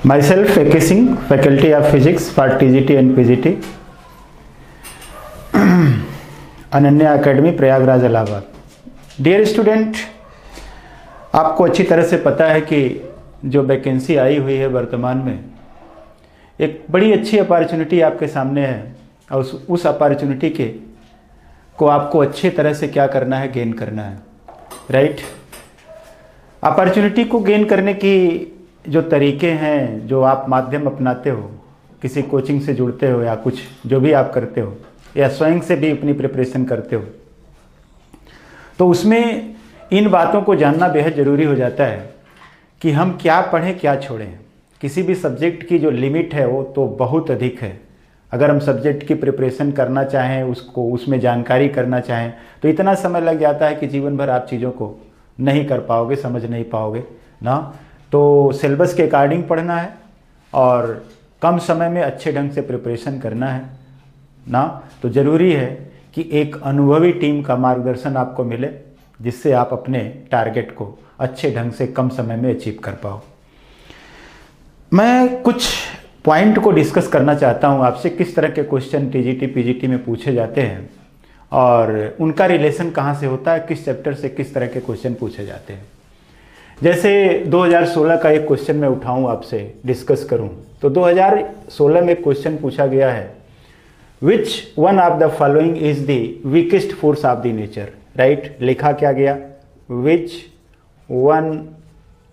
Myself, A.K. Singh, Faculty of Physics for TGT and PGT, Ananya academy Prayagraj Allahabad. Dear student, आपको अच्छी तरह से पता है कि जो वैकेंसी आई हुई है वर्तमान में, एक बड़ी अच्छी अपॉर्चुनिटी आपके सामने है और उस अपॉर्चुनिटी को आपको अच्छी तरह से क्या करना है, गेन करना है, राइट। अपॉर्चुनिटी को गेन करने की जो तरीके हैं, जो आप माध्यम अपनाते हो, किसी कोचिंग से जुड़ते हो या कुछ जो भी आप करते हो या स्वयं से भी अपनी प्रिपरेशन करते हो, तो उसमें इन बातों को जानना बेहद ज़रूरी हो जाता है कि हम क्या पढ़ें क्या छोड़ें। किसी भी सब्जेक्ट की जो लिमिट है वो तो बहुत अधिक है। अगर हम सब्जेक्ट की प्रिपरेशन करना चाहें, उसको उसमें जानकारी करना चाहें, तो इतना समय लग जाता है कि जीवन भर आप चीज़ों को नहीं कर पाओगे, समझ नहीं पाओगे ना। तो सिलेबस के अकॉर्डिंग पढ़ना है और कम समय में अच्छे ढंग से प्रिपरेशन करना है ना। तो ज़रूरी है कि एक अनुभवी टीम का मार्गदर्शन आपको मिले, जिससे आप अपने टारगेट को अच्छे ढंग से कम समय में अचीव कर पाओ। मैं कुछ पॉइंट को डिस्कस करना चाहता हूं आपसे, किस तरह के क्वेश्चन टीजीटी पीजीटी में पूछे जाते हैं और उनका रिलेशन कहां से होता है, किस चैप्टर से किस तरह के क्वेश्चन पूछे जाते हैं। जैसे 2016 का एक क्वेश्चन मैं उठाऊं आपसे डिस्कस करूं, तो 2016 में क्वेश्चन पूछा गया है, विच one of the following is the weakest force of the nature, right. लिखा क्या गया, विच one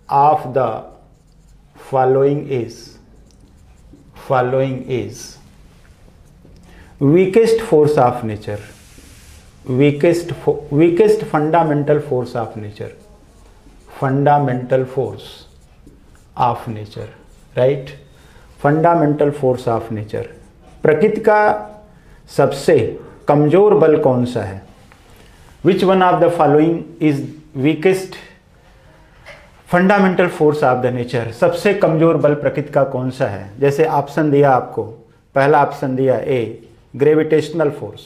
of the following is weakest force of nature, weakest fundamental force of nature, fundamental force of nature, right. Fundamental force of nature, प्रकृति का सबसे कमजोर बल कौन सा है। विच one of the following is weakest fundamental force of the nature, सबसे कमजोर बल प्रकृति का कौन सा है। जैसे ऑप्शन दिया आपको, पहला ऑप्शन दिया A, gravitational force,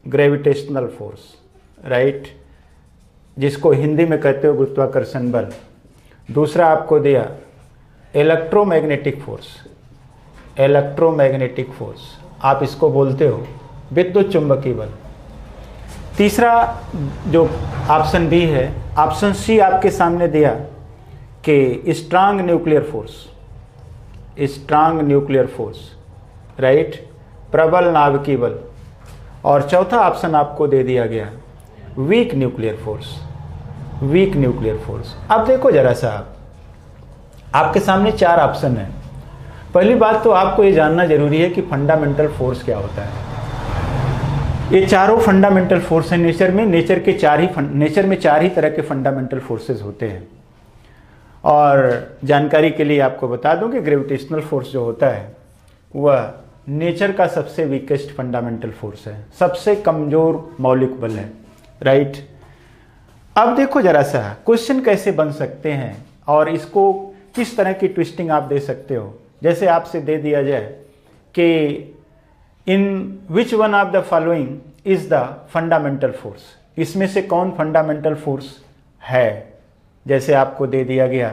gravitational force, right, जिसको हिंदी में कहते हो गुरुत्वाकर्षण बल। दूसरा आपको दिया इलेक्ट्रोमैग्नेटिक फोर्स, इलेक्ट्रोमैग्नेटिक फोर्स, आप इसको बोलते हो विद्युत चुंबकीय बल। तीसरा जो ऑप्शन बी है, ऑप्शन सी आपके सामने दिया कि strong nuclear force, strong nuclear force, right, प्रबल नाभिकीय बल। और चौथा ऑप्शन आपको दे दिया गया weak nuclear force, weak nuclear force. अब देखो जरा सा, आपके सामने चार ऑप्शन है। पहली बात तो आपको ये जानना जरूरी है कि फंडामेंटल फोर्स क्या होता है। ये चारों फंडामेंटल फोर्स हैं नेचर में। नेचर में चार ही तरह के फंडामेंटल फोर्सेस होते हैं। और जानकारी के लिए आपको बता दूं कि ग्रेविटेशनल फोर्स जो होता है वह नेचर का सबसे वीकेस्ट फंडामेंटल फोर्स है, सबसे कमजोर मौलिक बल है, राइट। अब देखो जरा सा क्वेश्चन कैसे बन सकते हैं और इसको किस तरह की ट्विस्टिंग आप दे सकते हो। जैसे आपसे दे दिया जाए कि in which one of the following is the fundamental force, इसमें से कौन फंडामेंटल फोर्स है। जैसे आपको दे दिया गया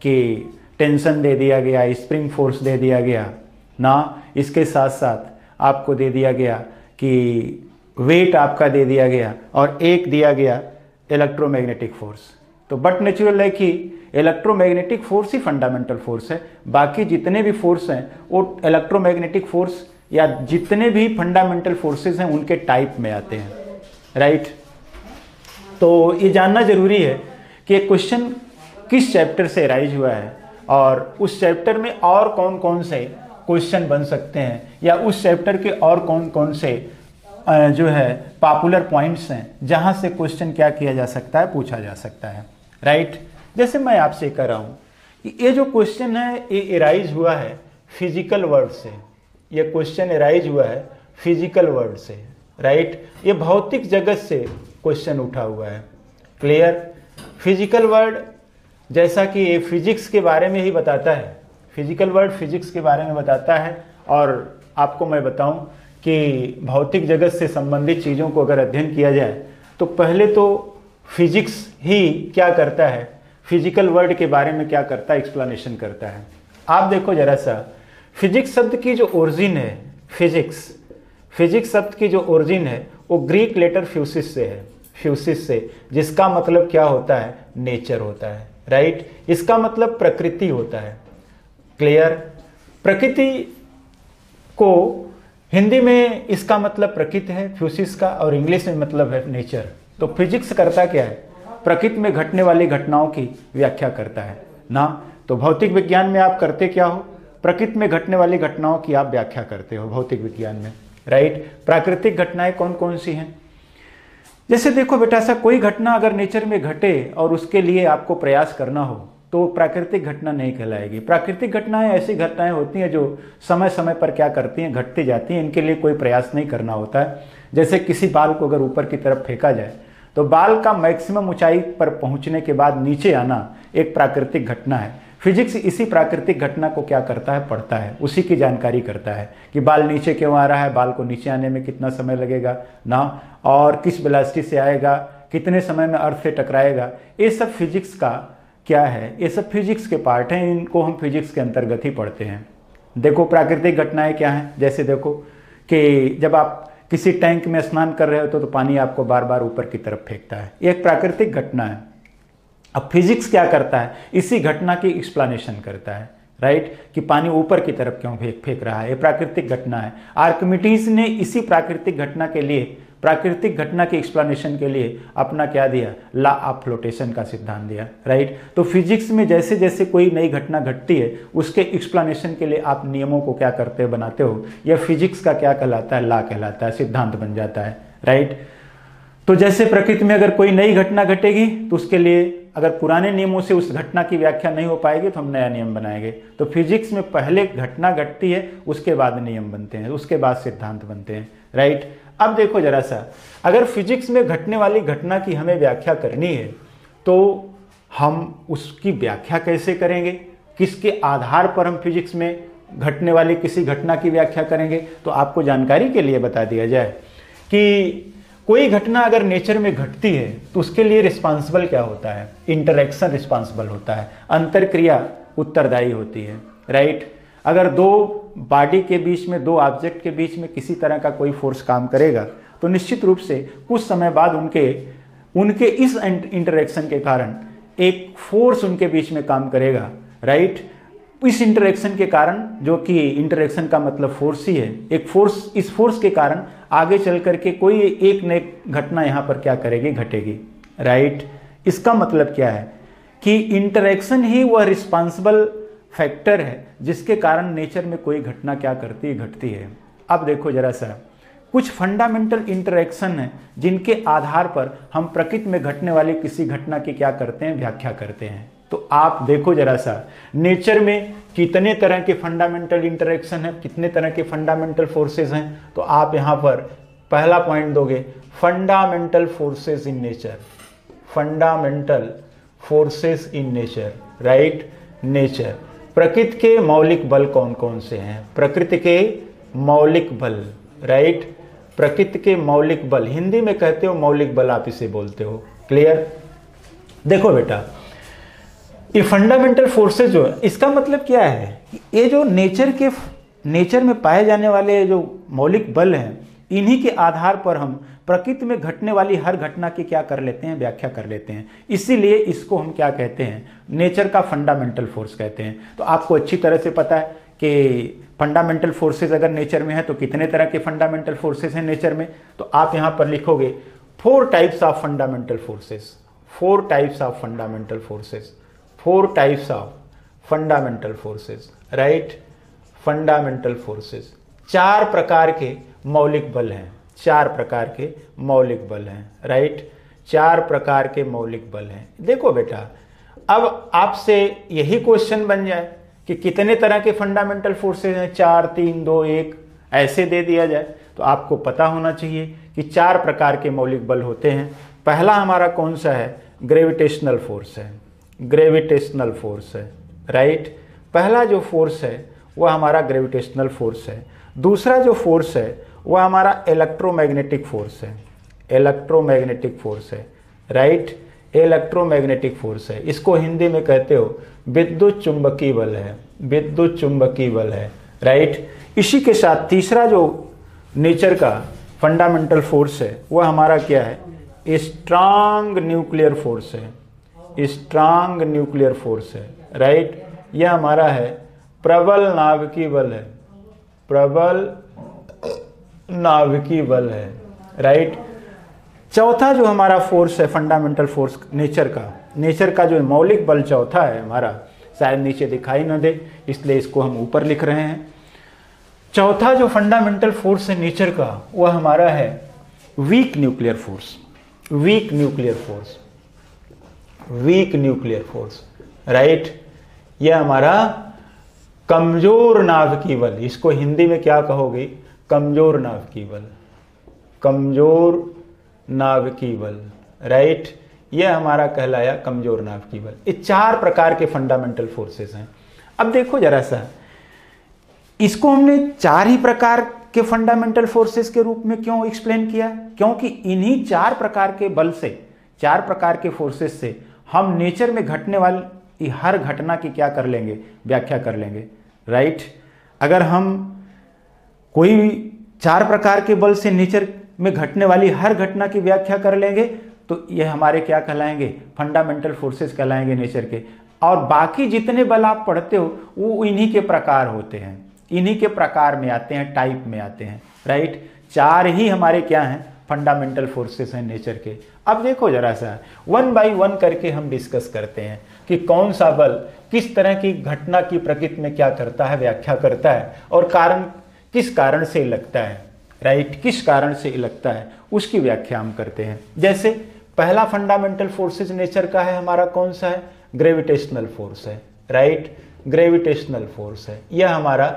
कि टेंशन दे दिया गया, स्प्रिंग फोर्स दे दिया गया ना, इसके साथ साथ आपको दे दिया गया कि वेट आपका दे दिया गया और एक दिया गया इलेक्ट्रोमैग्नेटिक फोर्स। तो बट नेचुरल है कि इलेक्ट्रोमैग्नेटिक फोर्स ही फंडामेंटल फोर्स है, बाकी जितने भी फोर्स हैं वो इलेक्ट्रोमैग्नेटिक फोर्स या जितने भी फंडामेंटल फोर्सेस हैं उनके टाइप में आते हैं, राइट। तो ये जानना जरूरी है कि क्वेश्चन किस चैप्टर से राइज हुआ है और उस चैप्टर में और कौन कौन से क्वेश्चन बन सकते हैं या उस चैप्टर के और कौन कौन से जो है पॉपुलर पॉइंट्स हैं जहां से क्वेश्चन क्या किया जा सकता है, पूछा जा सकता है, राइट। जैसे मैं आपसे कह रहा हूं कि ये जो क्वेश्चन है ये एराइज हुआ है फिजिकल वर्ल्ड से, ये क्वेश्चन एराइज हुआ है फिजिकल वर्ल्ड से, राइट। ये भौतिक जगत से क्वेश्चन उठा हुआ है, क्लियर। फिजिकल वर्ल्ड जैसा कि ये फिजिक्स के बारे में ही बताता है, फिजिकल वर्ल्ड फिजिक्स के बारे में बताता है। और आपको मैं बताऊं कि भौतिक जगत से संबंधित चीज़ों को अगर अध्ययन किया जाए तो पहले तो फिजिक्स ही क्या करता है, फिजिकल वर्ल्ड के बारे में क्या करता है, एक्सप्लेनेशन करता है, आप देखो जरा सा, फिजिक्स शब्द की जो ओरिजिन है, फिजिक्स शब्द की जो ओरिजिन है वो ग्रीक लेटर फ्यूसिस से है, फ्यूसिस से, जिसका मतलब क्या होता है, नेचर होता है, राइट। इसका मतलब प्रकृति होता है, क्लियर। प्रकृति को हिंदी में इसका मतलब प्रकृति है फ्यूसिस का, और इंग्लिश में मतलब है नेचर। तो फिजिक्स करता क्या है, प्रकृति में घटने वाली घटनाओं की व्याख्या करता है ना। तो भौतिक विज्ञान में आप करते क्या हो, प्रकृति में घटने वाली घटनाओं की आप व्याख्या करते हो भौतिक विज्ञान में, राइट। प्राकृतिक घटनाएं कौन कौन सी हैं, जैसे देखो बेटा सा, कोई घटना अगर नेचर में घटे और उसके लिए आपको प्रयास करना हो तो प्राकृतिक घटना नहीं कहलाएगी। प्राकृतिक घटनाएं ऐसी घटनाएं होती हैं जो समय समय पर क्या करती हैं, घटती जाती हैं, इनके लिए कोई प्रयास नहीं करना होता है। जैसे किसी बाल को अगर ऊपर की तरफ फेंका जाए तो बाल का मैक्सिमम ऊंचाई पर पहुंचने के बाद नीचे आना एक प्राकृतिक घटना है। फिजिक्स इसी प्राकृतिक घटना को क्या करता है, पढ़ता है, उसी की जानकारी करता है कि बाल नीचे क्यों आ रहा है, बाल को नीचे आने में कितना समय लगेगा ना, और किस वेलोसिटी से आएगा, कितने समय में अर्थ से टकराएगा। ये सब फिजिक्स का क्या है, ये सब फिजिक्स के पार्ट हैं, इनको हम फिजिक्स के अंतर्गत ही पढ़ते हैं। देखो प्राकृतिक घटनाएं क्या हैं, जैसे देखो कि जब आप किसी टैंक में स्नान कर रहे हो तो पानी आपको बार बार ऊपर की तरफ फेंकता है, ये एक प्राकृतिक घटना है। अब फिजिक्स क्या करता है, इसी घटना की एक्सप्लेनेशन करता है, राइट, कि पानी ऊपर की तरफ क्यों फेंक रहा है, ये प्राकृतिक घटना है। आर्किमिडीज ने इसी प्राकृतिक घटना के लिए, प्राकृतिक घटना की एक्सप्लेनेशन के लिए अपना क्या दिया, लॉ ऑफ फ्लोटेशन का सिद्धांत दिया, राइट। तो फिजिक्स में जैसे जैसे कोई नई घटना घटती है उसके एक्सप्लेनेशन के लिए आप नियमों को क्या करते हो, बनाते हो, यह फिजिक्स का क्या कहलाता है, लॉ कहलाता है, सिद्धांत बन जाता है, राइट। तो जैसे प्रकृति में अगर कोई नई घटना घटेगी तो उसके लिए अगर पुराने नियमों से उस घटना की व्याख्या नहीं हो पाएगी तो हम नया नियम बनाएंगे। तो फिजिक्स में पहले घटना घटती है, उसके बाद नियम बनते हैं, उसके बाद सिद्धांत बनते हैं, राइट। अब देखो जरा सा, अगर फिजिक्स में घटने वाली घटना की हमें व्याख्या करनी है तो हम उसकी व्याख्या कैसे करेंगे, किसके आधार पर हम फिजिक्स में घटने वाली किसी घटना की व्याख्या करेंगे। तो आपको जानकारी के लिए बता दिया जाए कि कोई घटना अगर नेचर में घटती है तो उसके लिए रिस्पांसिबल क्या होता है, इंटरैक्शन रिस्पांसिबल होता है, अंतरक्रिया उत्तरदायी होती है, राइट। अगर दो बॉडी के बीच में, दो ऑब्जेक्ट के बीच में किसी तरह का कोई फोर्स काम करेगा तो निश्चित रूप से कुछ समय बाद उनके इस इंटरैक्शन के कारण एक फोर्स उनके बीच में काम करेगा, राइट। इस इंटरैक्शन के कारण, जो कि इंटरैक्शन का मतलब फोर्स ही है, एक फोर्स, इस फोर्स के कारण आगे चल करके कोई एक नई घटना यहाँ पर क्या करेगी, घटेगी, राइट। इसका मतलब क्या है कि इंटरैक्शन ही वह रिस्पांसिबल फैक्टर है जिसके कारण नेचर में कोई घटना क्या करती है, घटती है। अब देखो जरा सा, कुछ फंडामेंटल इंटरैक्शन है जिनके आधार पर हम प्रकृति में घटने वाली किसी घटना की क्या करते हैं, व्याख्या करते हैं। तो आप देखो जरा सा, नेचर में कितने तरह के फंडामेंटल इंटरैक्शन है, कितने तरह के फंडामेंटल फोर्सेस हैं। तो आप यहाँ पर पहला पॉइंट दोगे, fundamental forces in nature, fundamental forces in nature, right. Nature, प्रकृति के मौलिक बल कौन कौन से हैं, प्रकृति के मौलिक बल, राइट। प्रकृति के मौलिक बल, हिंदी में कहते हो मौलिक बल, आप इसे बोलते हो, क्लियर। देखो बेटा, ये फंडामेंटल फोर्सेस जो है, इसका मतलब क्या है, ये जो नेचर में पाए जाने वाले जो मौलिक बल हैं, इन्हीं के आधार पर हम प्रकृति में घटने वाली हर घटना की क्या कर लेते हैं, व्याख्या कर लेते हैं। इसीलिए इसको हम क्या कहते हैं, नेचर का फंडामेंटल फोर्स कहते हैं। तो आपको अच्छी तरह से पता है कि फंडामेंटल फोर्सेस अगर नेचर में है तो कितने तरह के फंडामेंटल फोर्सेस हैं नेचर में। तो आप यहाँ पर लिखोगे 4 types of fundamental forces, 4 types of fundamental forces, 4 types of fundamental forces, right. Fundamental forces, 4 प्रकार के मौलिक बल हैं, 4 प्रकार के मौलिक बल हैं, राइट। 4 प्रकार के मौलिक बल हैं। देखो बेटा, अब आपसे यही क्वेश्चन बन जाए कि कितने तरह के फंडामेंटल फोर्सेस हैं, 4 3 2 1 ऐसे दे दिया जाए तो आपको पता होना चाहिए कि 4 प्रकार के मौलिक बल होते हैं। पहला हमारा कौन सा है, ग्रेविटेशनल फोर्स है, ग्रेविटेशनल फोर्स है, राइट। पहला जो फोर्स है वह हमारा ग्रेविटेशनल फोर्स है। दूसरा जो फोर्स है वह हमारा इलेक्ट्रोमैग्नेटिक फोर्स है, इलेक्ट्रोमैग्नेटिक फोर्स है, राइट। इलेक्ट्रोमैग्नेटिक फोर्स है, इसको हिंदी में कहते हो विद्युत चुंबकीय बल है, विद्युत चुंबकीय बल है, राइट। इसी के साथ तीसरा जो नेचर का फंडामेंटल फोर्स है वह हमारा क्या है, स्ट्रांग न्यूक्लियर फोर्स है, स्ट्रांग न्यूक्लियर फोर्स है, राइट। यह हमारा है प्रबल नाभिकीय बल है, प्रबल नाभिकीय बल है, राइट। चौथा जो हमारा फोर्स है फंडामेंटल फोर्स नेचर का जो मौलिक बल चौथा है हमारा, शायद नीचे दिखाई न दे इसलिए इसको हम ऊपर लिख रहे हैं। चौथा जो फंडामेंटल फोर्स है नेचर का वह हमारा है weak nuclear force, weak nuclear force, weak nuclear force, right. यह हमारा कमजोर नाभिकीय बल, इसको हिंदी में क्या कहोगे, कमजोर नाभिकीय बल, कमजोर नाभिकीय बल, राइट। यह हमारा कहलाया कमजोर नाभिकीय बल। ये चार प्रकार के फंडामेंटल फोर्सेस हैं। अब देखो जरा सा, इसको हमने चार ही प्रकार के फंडामेंटल फोर्सेस के रूप में क्यों एक्सप्लेन किया, क्योंकि इन्हीं चार प्रकार के बल से, चार प्रकार के फोर्सेस से हम नेचर में घटने वाली हर घटना की क्या कर लेंगे, व्याख्या कर लेंगे, राइट। अगर हम कोई भी चार प्रकार के बल से नेचर में घटने वाली हर घटना की व्याख्या कर लेंगे तो ये हमारे क्या कहलाएंगे, फंडामेंटल फोर्सेस कहलाएंगे नेचर के। और बाकी जितने बल आप पढ़ते हो वो इन्हीं के प्रकार होते हैं, इन्हीं के प्रकार में आते हैं, टाइप में आते हैं, राइट। चार ही हमारे क्या हैं, फंडामेंटल फोर्सेस हैं नेचर के। अब देखो जरा सा, वन बाय वन करके हम डिस्कस करते हैं कि कौन सा बल किस तरह की घटना की प्रकृति में क्या करता है, व्याख्या करता है, और कारण किस कारण से लगता है, राइट, किस कारण से लगता है उसकी व्याख्या हम करते हैं। जैसे पहला फंडामेंटल फोर्सेस नेचर का है हमारा कौन सा है, ग्रेविटेशनल फोर्स है, राइट, ग्रेविटेशनल फोर्स है। यह हमारा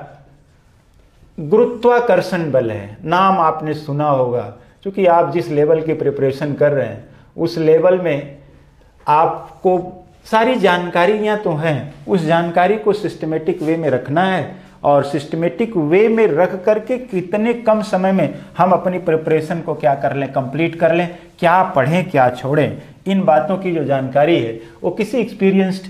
गुरुत्वाकर्षण बल है। नाम आपने सुना होगा, क्योंकि आप जिस लेवल की प्रिपरेशन कर रहे हैं उस लेवल में आपको सारी जानकारियां तो हैं, उस जानकारी को सिस्टमेटिक वे में रखना है, और सिस्टमेटिक वे में रख करके कितने कम समय में हम अपनी प्रिपरेशन को क्या कर लें, कंप्लीट कर लें, क्या पढ़ें क्या छोड़ें, इन बातों की जो जानकारी है वो किसी एक्सपीरियंस्ड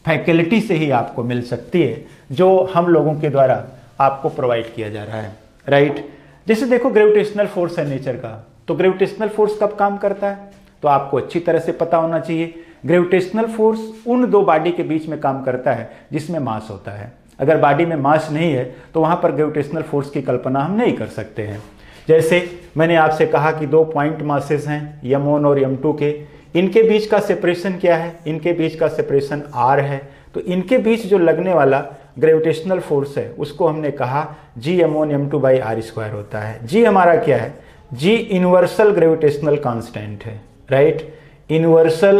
फैकल्टी से ही आपको मिल सकती है, जो हम लोगों के द्वारा आपको प्रोवाइड किया जा रहा है, राइट। जैसे देखो ग्रेविटेशनल फोर्स है नेचर का, तो ग्रेविटेशनल फोर्स कब काम करता है तो आपको अच्छी तरह से पता होना चाहिए। ग्रेविटेशनल फोर्स उन दो बॉडी के बीच में काम करता है जिसमें मास होता है। अगर बॉडी में मास नहीं है तो वहाँ पर ग्रेविटेशनल फोर्स की कल्पना हम नहीं कर सकते हैं। जैसे मैंने आपसे कहा कि दो पॉइंट मासेस हैं m1 और m2 के, इनके बीच का सेपरेशन क्या है, इनके बीच का सेपरेशन r है, तो इनके बीच जो लगने वाला ग्रेविटेशनल फोर्स है उसको हमने कहा Gm1 m2 बाई r² होता है। G हमारा क्या है, G यूनिवर्सल ग्रेविटेशनल कांस्टेंट है, राइट, यूनिवर्सल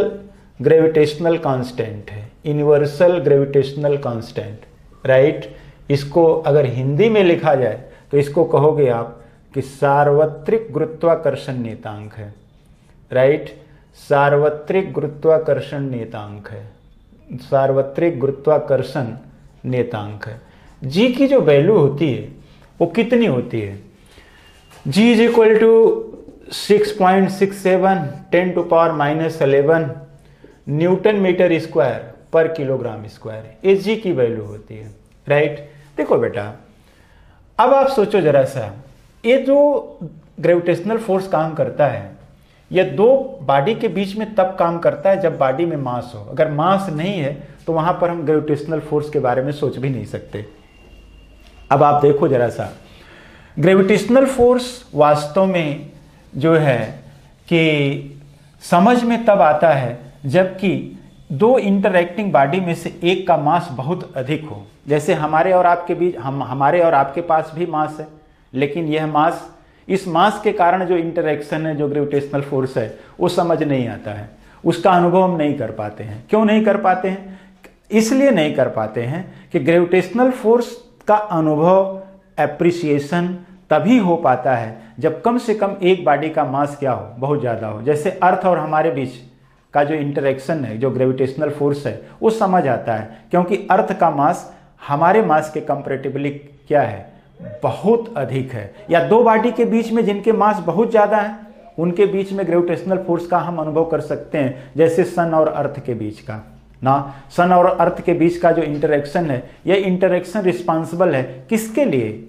ग्रेविटेशनल कांस्टेंट है, यूनिवर्सल ग्रेविटेशनल कांस्टेंट, राइट। इसको अगर हिंदी में लिखा जाए तो इसको कहोगे आप कि सार्वत्रिक गुरुत्वाकर्षण नियतांक है, राइट, सार्वत्रिक गुरुत्वाकर्षण नियतांक है, सार्वत्रिक गुरुत्वाकर्षण नियतांक है। जी की जो वैल्यू होती है वो कितनी होती है, G is equal to 6.67 10⁻⁻11 newton metre square पर किलोग्राम स्क्वायर, ये जी की वैल्यू होती है, राइट। देखो बेटा, अब आप सोचो जरा सा, ये जो ग्रेविटेशनल फोर्स काम करता है ये दो बॉडी के बीच में तब काम करता है जब बॉडी में मास हो। अगर मास नहीं है तो वहां पर हम ग्रेविटेशनल फोर्स के बारे में सोच भी नहीं सकते। अब आप देखो जरा सा, ग्रेविटेशनल फोर्स वास्तव में जो है कि समझ में तब आता है जबकि दो इंटरैक्टिंग बॉडी में से एक का मास बहुत अधिक हो। जैसे हमारे और आपके बीच, हमारे और आपके पास भी मास है, लेकिन यह मास, इस मास के कारण जो इंटरैक्शन है, जो ग्रेविटेशनल फोर्स है, वो समझ नहीं आता है, उसका अनुभव हम नहीं कर पाते हैं। क्यों नहीं कर पाते हैं, इसलिए नहीं कर पाते हैं कि ग्रेविटेशनल फोर्स का अनुभव, एप्रिसिएशन तभी हो पाता है जब कम से कम एक बॉडी का मास क्या हो, बहुत ज़्यादा हो। जैसे अर्थ और हमारे बीच का जो इंटरेक्शन है, जो ग्रेविटेशनल फोर्स है, वो समझ आता है, क्योंकि अर्थ का मास हमारे मास के कंपैरेटिवली क्या है, बहुत अधिक है। या दो बॉडी के बीच में जिनके मास बहुत ज़्यादा है उनके बीच में ग्रेविटेशनल फोर्स का हम अनुभव कर सकते हैं, जैसे सन और अर्थ के बीच का ना। सन और अर्थ के बीच का जो इंटरेक्शन है, यह इंटरेक्शन रिस्पॉन्सिबल है किसके लिए?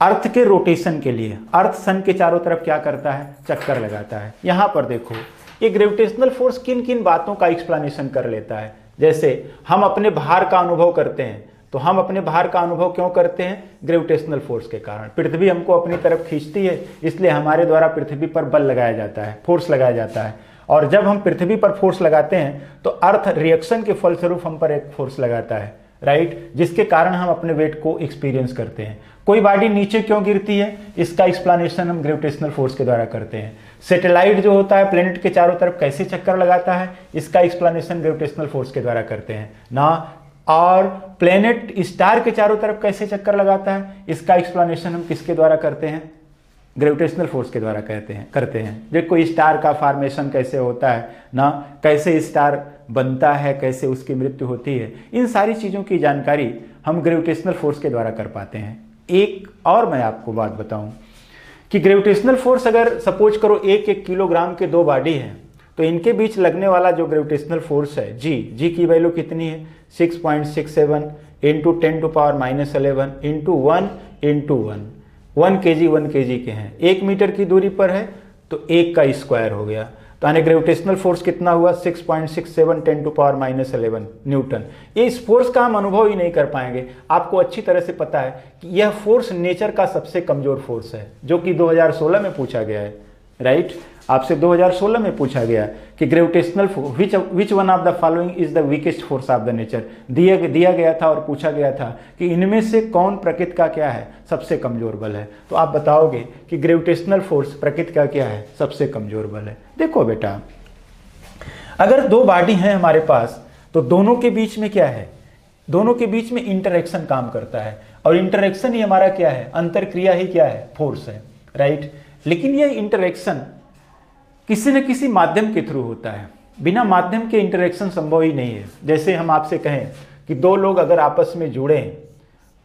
अर्थ के रोटेशन के लिए। अर्थ सन के चारों तरफ क्या करता है? चक्कर लगाता है। यहाँ पर देखो ये ग्रेविटेशनल फोर्स किन किन बातों का एक्सप्लेनेशन कर लेता है। जैसे हम अपने भार का अनुभव करते हैं, तो हम अपने भार का अनुभव क्यों करते हैं? ग्रेविटेशनल फोर्स के कारण। पृथ्वी हमको अपनी तरफ खींचती है, इसलिए हमारे द्वारा पृथ्वी पर बल लगाया जाता है, फोर्स लगाया जाता है। और जब हम पृथ्वी पर फोर्स लगाते हैं तो अर्थ रिएक्शन के फलस्वरूप हम पर एक फोर्स लगाता है, राइट, जिसके कारण हम अपने वेट को एक्सपीरियंस करते हैं। कोई बॉडी नीचे क्यों गिरती है, इसका एक्सप्लेनेशन हम ग्रेविटेशनल फोर्स के द्वारा करते हैं। सैटेलाइट जो होता है प्लेनेट के चारों तरफ कैसे चक्कर लगाता है, इसका एक्सप्लेनेशन ग्रेविटेशनल फोर्स के द्वारा करते हैं ना। और प्लेनेट स्टार के चारों तरफ कैसे चक्कर लगाता है, इसका एक्सप्लेनेशन हम किसके द्वारा करते हैं? ग्रेविटेशनल फोर्स के द्वारा करते हैं। देखो स्टार का फॉर्मेशन कैसे होता है ना, कैसे स्टार बनता है, कैसे उसकी मृत्यु होती है, इन सारी चीज़ों की जानकारी हम ग्रेविटेशनल फोर्स के द्वारा कर पाते हैं। एक और मैं आपको बात बताऊं कि ग्रेविटेशनल फोर्स अगर सपोज करो 1-1 किलोग्राम के दो बॉडी हैं, तो इनके बीच लगने वाला जो ग्रेविटेशनल फोर्स है जी की वैल्यू कितनी है? 6.67 इंटू 10⁻11 इंटू 1 kg के हैं। 1 मीटर की दूरी पर है तो 1 का स्क्वायर हो गया, तो यानी ग्रेविटेशनल फोर्स कितना हुआ? 6.67 10⁻11 न्यूटन। ये इस फोर्स का हम अनुभव ही नहीं कर पाएंगे। आपको अच्छी तरह से पता है कि यह फोर्स नेचर का सबसे कमजोर फोर्स है, जो कि 2016 में पूछा गया है, राइट। आपसे 2016 में पूछा गया कि gravitational which one of the following is the weakest force of the nature. दिया गया था और पूछा गया था कि इनमें से कौन प्रकृति का क्या है? सबसे कमजोर बल है। तो आप बताओगे कि ग्रेविटेशनल फोर्स प्रकृति का क्या है? सबसे कमजोर बल है। देखो बेटा, अगर दो बॉडी हैं हमारे पास, तो दोनों के बीच में क्या है? दोनों के बीच में इंटरेक्शन काम करता है, और इंटरेक्शन ही हमारा क्या है? अंतरक्रिया ही क्या है? फोर्स है, राइट। लेकिन यह इंटरेक्शन किसी न किसी माध्यम के थ्रू होता है। बिना माध्यम के इंटरेक्शन संभव ही नहीं है। जैसे हम आपसे कहें कि दो लोग अगर आपस में जुड़े,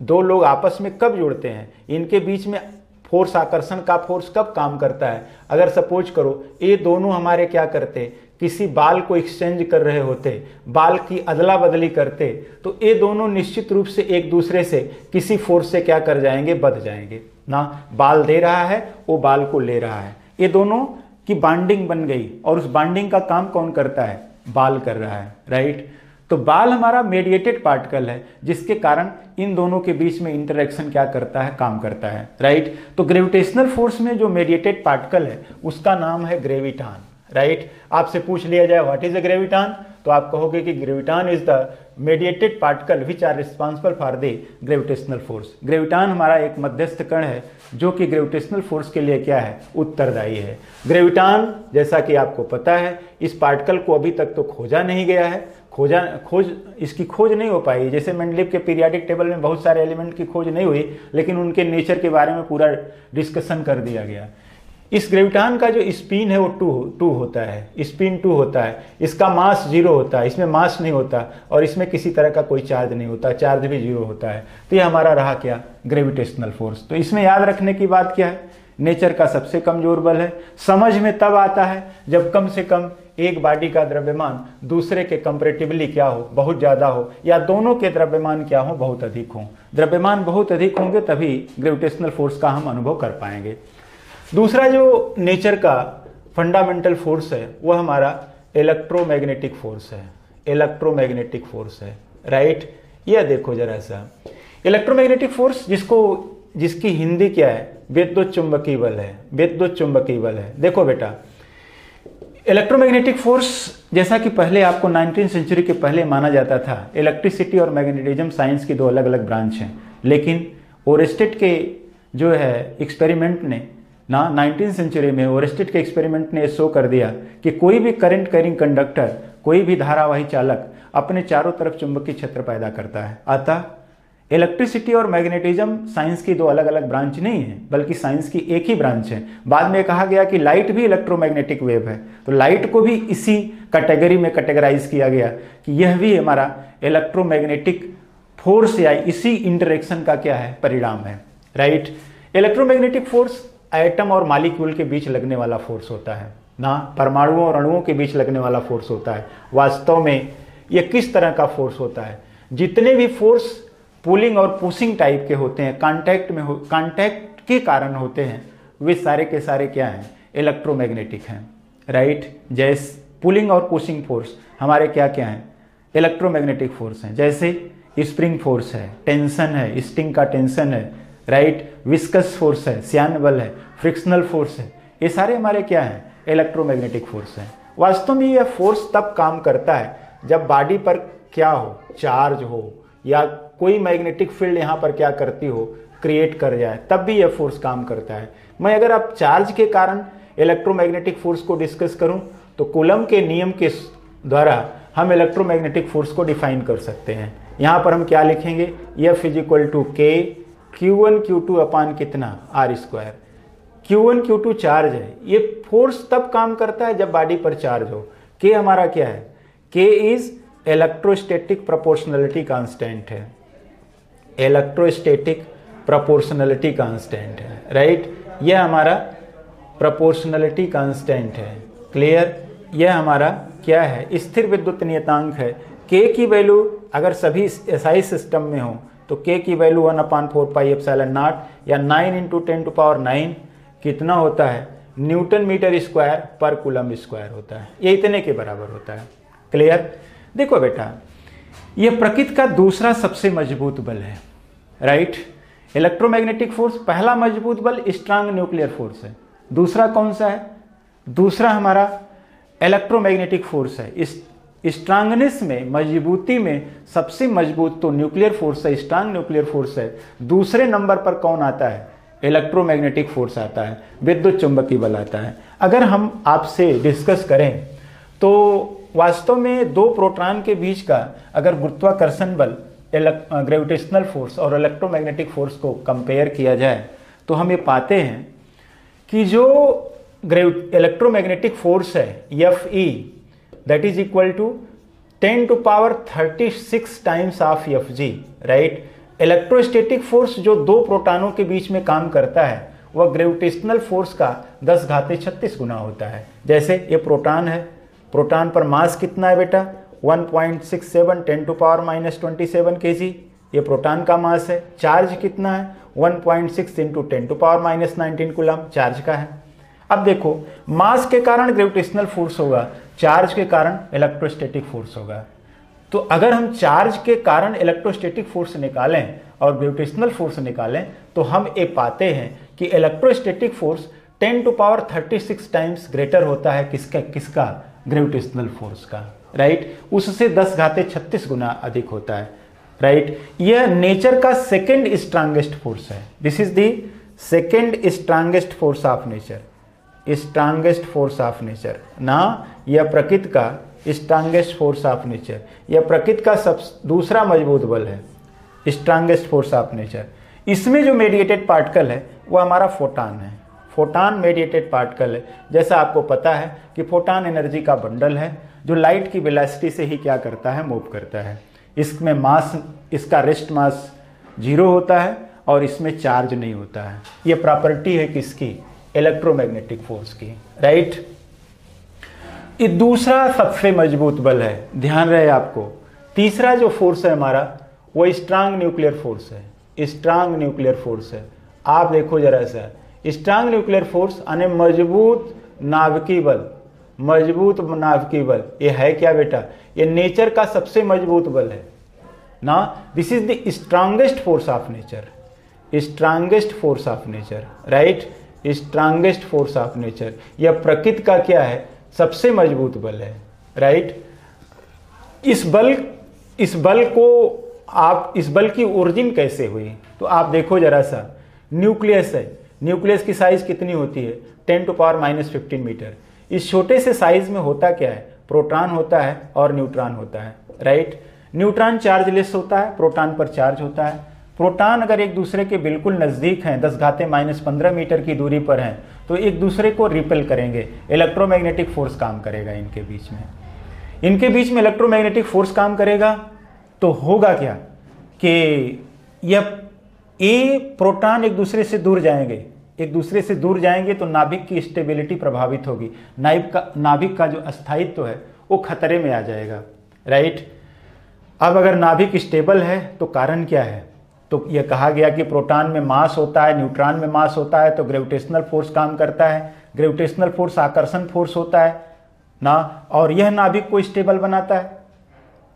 दो लोग आपस में कब जुड़ते हैं? इनके बीच में फोर्स, आकर्षण का फोर्स कब काम करता है? अगर सपोज करो ये दोनों हमारे क्या करते, किसी बाल को एक्सचेंज कर रहे होते, बाल की अदला बदली करते, तो ये दोनों निश्चित रूप से एक दूसरे से किसी फोर्स से क्या कर जाएंगे? बध जाएंगे ना। बाल दे रहा है, वो बाल को ले रहा है, ये दोनों की बॉन्डिंग बन गई, और उस बॉन्डिंग का काम कौन करता है? बाल कर रहा है, राइट। तो बाल हमारा मेडिएटेड पार्टिकल है, जिसके कारण इन दोनों के बीच में इंटरेक्शन क्या करता है? काम करता है, राइट। तो ग्रेविटेशनल फोर्स में जो मेडिएटेड पार्टिकल है उसका नाम है ग्रेविटान, राइट। आपसे पूछ लिया जाए व्हाट इज अ ग्रेविटान, तो आप कहोगे कि graviton is the mediated particle which are responsible for the gravitational force. Graviton हमारा एक मध्यस्थ कण है जो कि ग्रेविटेशनल फोर्स के लिए क्या है? उत्तरदायी है। ग्रेविटान, जैसा कि आपको पता है, इस पार्टिकल को अभी तक तो खोजा नहीं गया है, इसकी खोज नहीं हो पाई। जैसे मेंडलीव के पीरियाडिक टेबल में बहुत सारे एलिमेंट की खोज नहीं हुई, लेकिन उनके नेचर के बारे में पूरा डिस्कशन कर दिया गया। इस ग्रेविटान का जो स्पिन है वो टू होता है, स्पिन 2 होता है। इसका मास 0 होता है, इसमें मास नहीं होता, और इसमें किसी तरह का कोई चार्ज नहीं होता, चार्ज भी 0 होता है। तो ये हमारा रहा क्या? Gravitational force. तो इसमें याद रखने की बात क्या है? नेचर का सबसे कमजोर बल है। समझ में तब आता है जब कम से कम एक बॉडी का द्रव्यमान दूसरे के कंपैरेटिवली क्या हो? बहुत ज़्यादा हो, या दोनों के द्रव्यमान क्या हो? बहुत अधिक हो। द्रव्यमान बहुत अधिक होंगे तभी ग्रेविटेशनल फोर्स का हम अनुभव कर पाएंगे। दूसरा जो नेचर का फंडामेंटल फोर्स है वो हमारा इलेक्ट्रोमैग्नेटिक फोर्स है। इलेक्ट्रोमैग्नेटिक फोर्स है, राइट। यह देखो जरा सा, इलेक्ट्रोमैग्नेटिक फोर्स जिसकी हिंदी क्या है? विद्युत चुंबकीय बल है। विद्युत चुंबकीय बल है। देखो बेटा, इलेक्ट्रोमैग्नेटिक फोर्स जैसा कि पहले आपको 19वीं सेंचुरी के पहले माना जाता था, इलेक्ट्रिसिटी और मैग्नेटिज्म साइंस की दो अलग अलग ब्रांच हैं। लेकिन ओरेस्टेड के जो है एक्सपेरिमेंट ने 19वीं सेंचुरी में ओरेस्टेड के एक्सपेरिमेंट ने शो कर दिया कि कोई भी करंट कैरिंग कंडक्टर, कोई भी धारावाही चालक अपने चारों तरफ चुंबकीय क्षेत्र पैदा करता है। अतः इलेक्ट्रिसिटी और मैग्नेटिज्म साइंस की दो अलग अलग ब्रांच नहीं है, बल्कि साइंस की एक ही ब्रांच है। बाद में कहा गया कि लाइट भी इलेक्ट्रोमैग्नेटिक वेव है, तो लाइट को भी इसी कैटेगरी में कैटेगराइज किया गया कि यह भी हमारा इलेक्ट्रोमैग्नेटिक फोर्स या इसी इंटरेक्शन का क्या है? परिणाम है, राइट। इलेक्ट्रोमैग्नेटिक फोर्स एटम और मॉलिक्यूल के बीच लगने वाला फोर्स होता है ना, परमाणुओं और अणुओं के बीच लगने वाला फोर्स होता है। वास्तव में ये किस तरह का फोर्स होता है? जितने भी फोर्स पुलिंग और पुशिंग टाइप के होते हैं, कांटेक्ट के कारण होते हैं, वे सारे के सारे क्या हैं? इलेक्ट्रोमैग्नेटिक हैं, राइट। जैसे पुलिंग और पुशिंग फोर्स हमारे क्या क्या हैं? इलेक्ट्रोमैग्नेटिक फोर्स हैं। जैसे स्प्रिंग फोर्स है, टेंशन है, स्टिंग का टेंशन है, राइट, विस्कस फोर्स है, श्यान बल है, फ्रिक्शनल फोर्स है, ये सारे हमारे क्या हैं? इलेक्ट्रोमैग्नेटिक फोर्स हैं। वास्तव में यह फोर्स तब काम करता है जब बॉडी पर क्या हो? चार्ज हो या कोई मैग्नेटिक फील्ड यहाँ पर क्या करती हो? क्रिएट कर जाए, तब भी यह फोर्स काम करता है। मैं अगर आप चार्ज के कारण इलेक्ट्रोमैग्नेटिक फोर्स को डिस्कस करूं तो कूलम के नियम के द्वारा हम इलेक्ट्रोमैग्नेटिक फोर्स को डिफाइन कर सकते हैं। यहाँ पर हम क्या लिखेंगे? F इक्वल टू के Q1 Q2 अपान कितना? R²। Q1 Q2 चार्ज है, ये फोर्स तब काम करता है जब बॉडी पर चार्ज हो। K हमारा क्या है? K is electrostatic proportionality constant है, इलेक्ट्रोस्टैटिक प्रोपोर्शनलिटी कांस्टेंट है, राइट। यह हमारा प्रोपोर्शनलिटी कांस्टेंट है, क्लियर। यह हमारा क्या है? स्थिर विद्युत नियतांक है। K की वैल्यू अगर सभी SI सिस्टम में हो तो K की वैल्यू 1/4πε0 या 9 × 10⁹ कितना होता है? न्यूटन मीटर स्क्वायर पर कूलम स्क्वायर होता है। ये इतने के बराबर होता है, क्लियर। देखो बेटा, यह प्रकृति का दूसरा सबसे मजबूत बल है, राइट। इलेक्ट्रोमैग्नेटिक फोर्स पहला मजबूत बल स्ट्रांग न्यूक्लियर फोर्स है। दूसरा कौन सा है? दूसरा हमारा इलेक्ट्रोमैग्नेटिक फोर्स है। इस स्ट्रांगनेस में, मजबूती में सबसे मजबूत तो न्यूक्लियर फोर्स है, स्ट्रांग न्यूक्लियर फोर्स है। दूसरे नंबर पर कौन आता है? इलेक्ट्रोमैग्नेटिक फोर्स आता है, विद्युत चुंबकीय बल आता है। अगर हम आपसे डिस्कस करें तो वास्तव में दो प्रोटॉन के बीच का अगर गुरुत्वाकर्षण बल, ग्रेविटेशनल फोर्स और इलेक्ट्रोमैग्नेटिक फोर्स को कंपेयर किया जाए तो हम ये पाते हैं कि जो इलेक्ट्रोमैग्नेटिक फोर्स है Fe that is equal to 10⁻36 times of Fg, right. Electrostatic force जो दो प्रोटॉनों के बीच में काम करता है वह ग्रेविटेशनल फोर्स का 10⁻36 गुना होता है। जैसे ये प्रोटॉन है, प्रोटॉन पर मास कितना है बेटा? 1.67 10⁻⁻27 kg, ये प्रोटॉन का मास है। चार्ज कितना है? 1.6 × 10⁻⁻19 कूलम चार्ज का है। अब देखो, मास के कारण ग्रेविटेशनल फोर्स होगा, चार्ज के कारण इलेक्ट्रोस्टैटिक फोर्स होगा। तो अगर हम चार्ज के कारण इलेक्ट्रोस्टैटिक फोर्स निकालें और ग्रेविटेशनल फोर्स निकालें तो हम ये पाते हैं कि इलेक्ट्रोस्टैटिक फोर्स 10⁻36 टाइम्स ग्रेटर होता है किसका? ग्रेविटेशनल फोर्स का, राइट। उससे 10⁻36 गुना अधिक होता है, राइट। यह नेचर का सेकेंड स्ट्रांगेस्ट फोर्स है। This is the second strongest force of nature, strongest force of nature ना, यह प्रकृति का स्ट्रांगेस्ट फोर्स ऑफ नेचर, यह प्रकृति का दूसरा मजबूत बल है, स्ट्रांगेस्ट फोर्स ऑफ नेचर। इसमें जो मेडिएटेड पार्टिकल है वह हमारा फोटॉन है, फोटॉन मेडिएटेड पार्टिकल है। जैसा आपको पता है कि फोटॉन एनर्जी का बंडल है जो लाइट की वेलोसिटी से ही क्या करता है? मूव करता है। इसमें मास, इसका रेस्ट मास 0 होता है और इसमें चार्ज नहीं होता है। ये प्रॉपर्टी है किसकी? इलेक्ट्रोमैग्नेटिक फोर्स की, राइट। ये दूसरा सबसे मजबूत बल है, ध्यान रहे आपको। तीसरा जो फोर्स है हमारा वो स्ट्रांग न्यूक्लियर फोर्स है, स्ट्रांग न्यूक्लियर फोर्स है। आप देखो जरा सा, स्ट्रांग न्यूक्लियर फोर्स यानी मजबूत नाभिकीय बल, मजबूत नाभिकीय बल। ये है क्या बेटा? ये नेचर का सबसे मजबूत बल है ना। This is the strongest force of nature, strongest force of nature, right. Strongest force of nature, यह प्रकृति का क्या है? सबसे मजबूत बल है, राइट। इस बल की ओरिजिन कैसे हुई? तो आप देखो जरा सा, न्यूक्लियस है, न्यूक्लियस की साइज कितनी होती है? 10⁻⁻15 मीटर। इस छोटे से साइज में होता क्या है? प्रोटॉन होता है और न्यूट्रॉन होता है, राइट। न्यूट्रॉन चार्जलेस होता है, प्रोटॉन पर चार्ज होता है। प्रोटॉन अगर एक दूसरे के बिल्कुल नज़दीक हैं, 10⁻⁻15 मीटर की दूरी पर हैं, तो एक दूसरे को रिपेल करेंगे, इलेक्ट्रोमैग्नेटिक फोर्स काम करेगा इनके बीच में। इनके बीच में इलेक्ट्रोमैग्नेटिक फोर्स काम करेगा तो होगा क्या कि यह प्रोटॉन एक दूसरे से दूर जाएंगे, एक दूसरे से दूर जाएंगे तो नाभिक की स्टेबिलिटी प्रभावित होगी, नाभिक का जो अस्थायित्व है वो खतरे में आ जाएगा, राइट। अब अगर नाभिक स्टेबल है तो कारण क्या है, तो यह कहा गया कि प्रोटॉन में मास होता है, न्यूट्रॉन में मास होता है, तो ग्रेविटेशनल फोर्स काम करता है, ग्रेविटेशनल फोर्स आकर्षण फोर्स होता है ना, और यह नाभिक को स्टेबल बनाता है।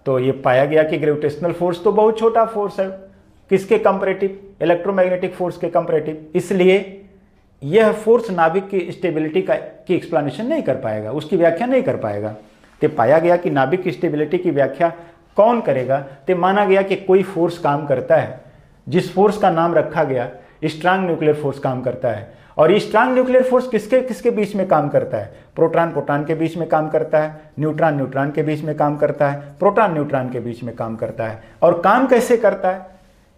तो ये पाया गया कि ग्रेविटेशनल फोर्स तो बहुत छोटा फोर्स है, किसके कंपैरेटिव, इलेक्ट्रोमैग्नेटिक फोर्स के कंपैरेटिव, इसलिए यह फोर्स नाभिक की स्टेबिलिटी की एक्सप्लेनेशन नहीं कर पाएगा, उसकी व्याख्या नहीं कर पाएगा। तो पाया गया कि नाभिक की स्टेबिलिटी की व्याख्या कौन करेगा, तो माना गया कि कोई फोर्स काम करता है, जिस फोर्स का नाम रखा गया स्ट्रांग न्यूक्लियर फोर्स काम करता है। और ये स्ट्रांग न्यूक्लियर फोर्स किसके किसके बीच में काम करता है, प्रोटॉन प्रोटॉन के बीच में काम करता है, न्यूट्रॉन न्यूट्रॉन के बीच में काम करता है, प्रोटॉन न्यूट्रॉन के बीच में काम करता है। और काम कैसे करता है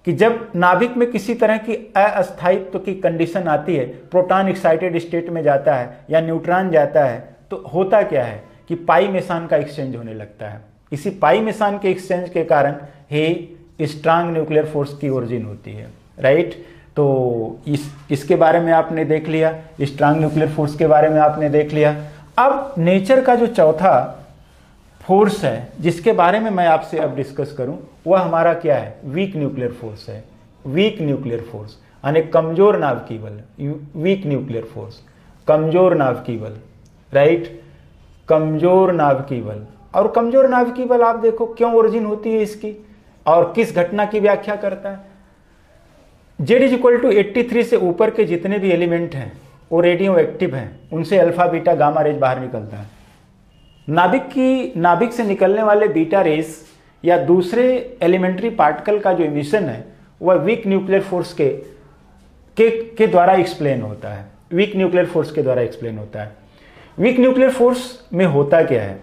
कि जब नाभिक में किसी तरह की अस्थायित्व की कंडीशन आती है, प्रोटॉन एक्साइटेड स्टेट में जाता है या न्यूट्रॉन जाता है, तो होता क्या है कि पाई मेसान का एक्सचेंज होने लगता है। इसी पाई मेसान के एक्सचेंज के कारण ही स्ट्रांग न्यूक्लियर फोर्स की ओरिजिन होती है, राइट। तो इसके बारे में आपने देख लिया, स्ट्रांग न्यूक्लियर फोर्स के बारे में आपने देख लिया। अब नेचर का जो चौथा फोर्स है जिसके बारे में मैं आपसे अब डिस्कस करूं, वह हमारा क्या है, वीक न्यूक्लियर फोर्स है। वीक न्यूक्लियर फोर्स यानी कमजोर नाभिकीय बल, वीक न्यूक्लियर फोर्स, कमजोर नाभिकीय बल, राइट, कमजोर नाभिकीय बल। और कमजोर नाभिकीय बल आप देखो क्यों ओरिजिन होती है इसकी और किस घटना की व्याख्या करता है। Z = 83 से ऊपर के जितने भी एलिमेंट हैं वो रेडियो एक्टिव हैं, उनसे अल्फा बीटा गामा रेज बाहर निकलता है। नाभिक से निकलने वाले बीटा रेज या दूसरे एलिमेंट्री पार्टिकल का जो इमिशन है वह वीक न्यूक्लियर फोर्स के द्वारा एक्सप्लेन होता है, वीक न्यूक्लियर फोर्स के द्वारा एक्सप्लेन होता है। वीक न्यूक्लियर फोर्स में होता क्या है,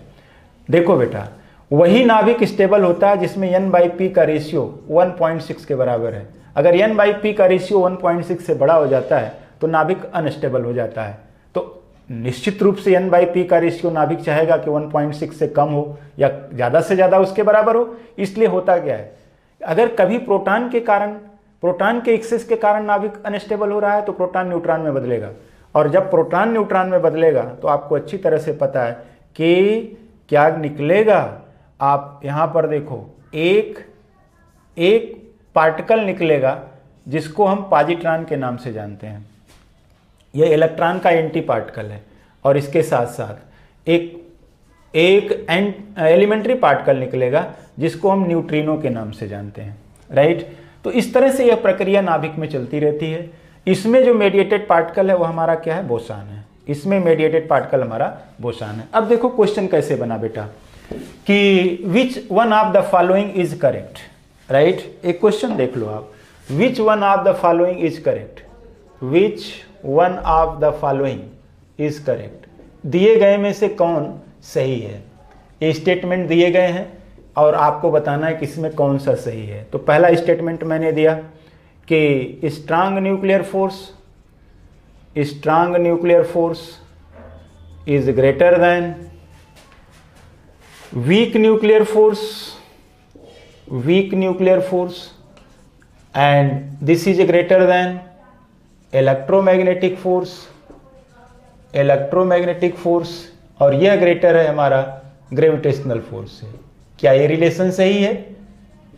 देखो बेटा, वही नाभिक स्टेबल होता है जिसमें n/p का रेशियो 1.6 के बराबर है। अगर n/p का रेशियो 1.6 से बड़ा हो जाता है तो नाभिक अनस्टेबल हो जाता है। तो निश्चित रूप से n/p का रेशियो नाभिक चाहेगा कि 1.6 से कम हो या ज़्यादा से ज़्यादा उसके बराबर हो। इसलिए होता क्या है, अगर कभी प्रोटॉन के एक्सेस के कारण नाभिक अनस्टेबल हो रहा है तो प्रोटॉन न्यूट्रॉन में बदलेगा, और जब प्रोटॉन न्यूट्रॉन में बदलेगा तो आपको अच्छी तरह से पता है कि क्या निकलेगा। आप यहाँ पर देखो, एक पार्टिकल निकलेगा जिसको हम पॉजिट्रॉन के नाम से जानते हैं। यह इलेक्ट्रॉन का एंटी पार्टिकल है, और इसके साथ साथ एक एलिमेंट्री पार्टिकल निकलेगा जिसको हम न्यूट्रिनो के नाम से जानते हैं, राइट। तो इस तरह से यह प्रक्रिया नाभिक में चलती रहती है। इसमें जो मेडिएटेड पार्टिकल है वो हमारा क्या है, बोसान है। इसमें मेडिएटेड पार्टिकल हमारा बोसान है। अब देखो क्वेश्चन कैसे बना बेटा कि विच one of the following is correct, right. एक क्वेश्चन देख लो आप, विच one of the following is correct, which one of the following is correct. दिए गए में से कौन सही है, ये स्टेटमेंट दिए गए हैं और आपको बताना है कि इसमें कौन सा सही है। तो पहला स्टेटमेंट मैंने दिया कि strong nuclear force is greater than weak nuclear force and this is greater than electromagnetic force, और यह ग्रेटर है हमारा ग्रेविटेशनल फोर्स से। क्या ये रिलेशन सही है,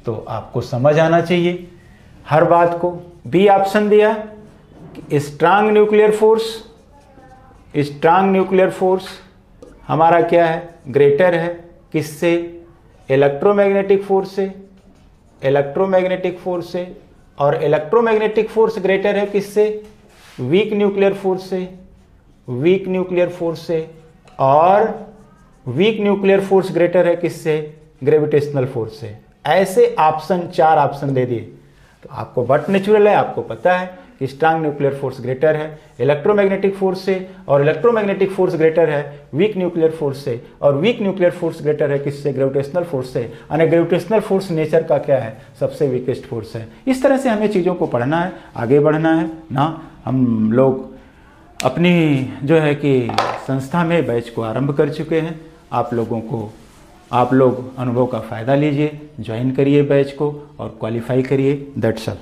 तो आपको समझ आना चाहिए हर बात को। बी ऑप्शन दिया कि स्ट्रांग न्यूक्लियर फोर्स हमारा क्या है, ग्रेटर है किससे, इलेक्ट्रोमैग्नेटिक फोर्स से, और इलेक्ट्रोमैग्नेटिक फोर्स ग्रेटर है किससे, वीक न्यूक्लियर फोर्स से, और वीक न्यूक्लियर फोर्स ग्रेटर है किससे, ग्रेविटेशनल फोर्स से। ऐसे ऑप्शन 4 ऑप्शन दे दिए तो आपको बट नेचुरल है, आपको पता है कि स्ट्रांग न्यूक्लियर फोर्स ग्रेटर है इलेक्ट्रोमैग्नेटिक फोर्स से, और इलेक्ट्रोमैग्नेटिक फोर्स ग्रेटर है वीक न्यूक्लियर फोर्स से, और वीक न्यूक्लियर फोर्स ग्रेटर है किससे, ग्रेविटेशनल फोर्स से। यानी ग्रेविटेशनल फोर्स नेचर का क्या है, सबसे वीकेस्ट फोर्स है। इस तरह से हमें चीज़ों को पढ़ना है, आगे बढ़ना है ना। हम लोग अपनी जो है कि संस्था में बैच को आरंभ कर चुके हैं। आप लोग अनुभव का फ़ायदा लीजिए, ज्वाइन करिए बैच को और क्वालिफाई करिए। That's all.